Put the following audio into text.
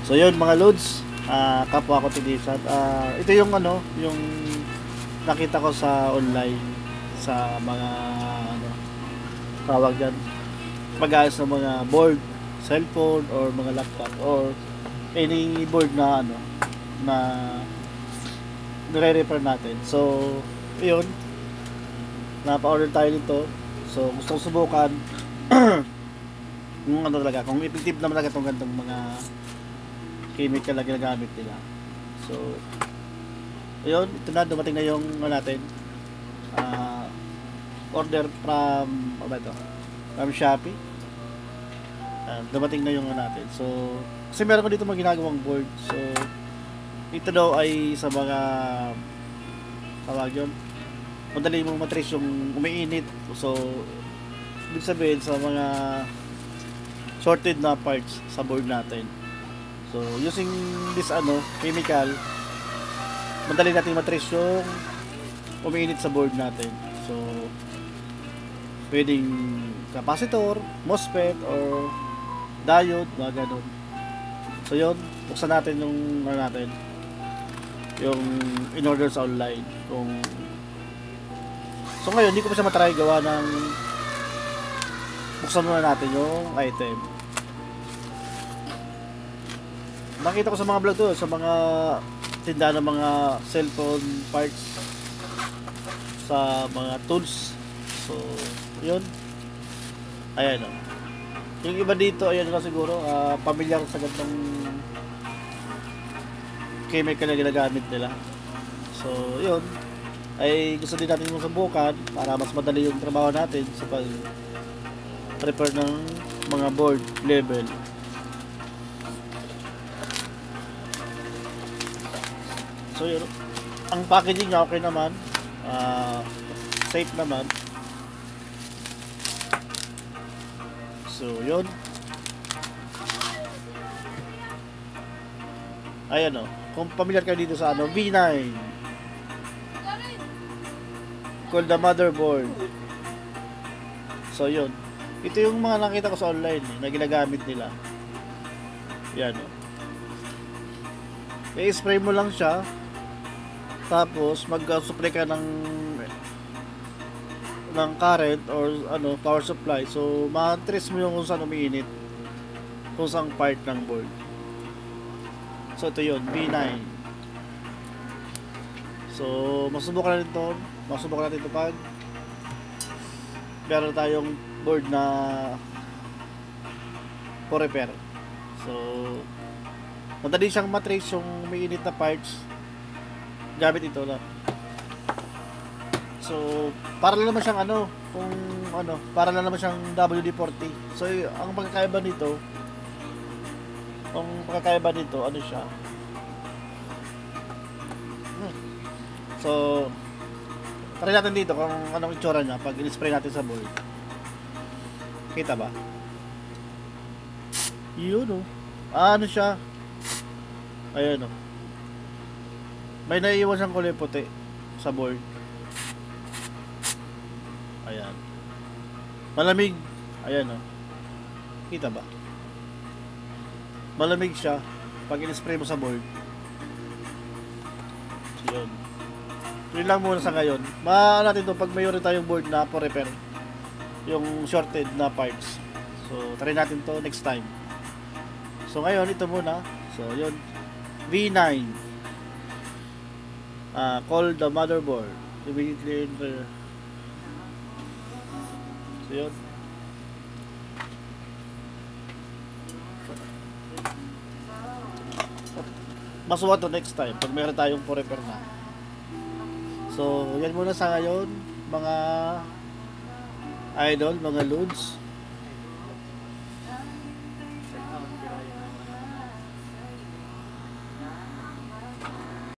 So yun mga loads, kapwa ko Tidisat. Ito yung ano, yung nakita ko sa online sa mga ano, tawag dyan, pag-ayos ng mga board, cellphone or mga laptop or any board na ano na nire-repair natin. So yun, napa-order tayo nito. So gusto kong subukan kung ano talaga, kung effective naman talaga itong ganitong mga chemical na ginagamit nila. So ayun, ito na, dumating na yung ano natin, order from ano ba ito? From Shopee. Dumating na yung ano natin. So kasi meron ko dito mga ginagawang board. So ito daw ay sa mga tawag yun, madali mong matrace yung umiinit. So ibig sabihin sa mga shorted na parts sa board natin. So using this ano chemical, madali natin matrace yung umiinit sa board natin. So pwedeng capacitor, MOSFET or diode, mga ganun. So yun, buksan natin yung ano natin, yung in-order sa online. So ngayon, hindi ko pa siya matry gawa ng buksan muna natin yung item. Nakita ko sa mga vlog to, sa mga tindahan ng mga cellphone parts, sa mga tools. So yun, ayan o. Yung iba dito, ayan na siguro, pamilyar sa ganitong chemical na ginagamit nila. So yun, ay gusto din natin mong subukan para mas madali yung trabaho natin sa pag-prepare ng mga board level. So yun, ang packaging niya okay naman, safe naman. So yun, ayan o, kung familiar kayo dito sa ano, V9 called the motherboard. So yun, ito yung mga nakita ko sa online na ginagamit nila. Yan o, i-spray mo lang siya, tapos mag-supply ka ng current or ano, power supply. So ma-trace mo yung kung saan umiinit, kung saan part ng board. So ito yun, V9. So masubukan natin ito pag meron tayong board na for repair. So madali siyang matrace yung umiinit na parts gamit ito lang. So para lang naman siyang ano, kung ano, para lang naman siyang WD-40. So ang pagkakaiba nito, ano siya, so try natin dito kung anong itsura niya pag in-spray natin sa board. Kita ba? Yun o, ano siya, ayan o, may naiiwan siyang kulay puti sa board. Ayan, malamig, ayan o, kita ba? Malamig siya pag in-spray mo sa board. So yun, yun lang muna sa ngayon. Maano natin ito pag mayroon tayong board na for repair, yung shorted na parts. So try natin to next time. So ngayon, ito muna. So yun, V9 call the motherboard immediately enter. So yun, masuwa to next time pag meron tayong for repair na. So yan muna sa ngayon mga idol, mga loads.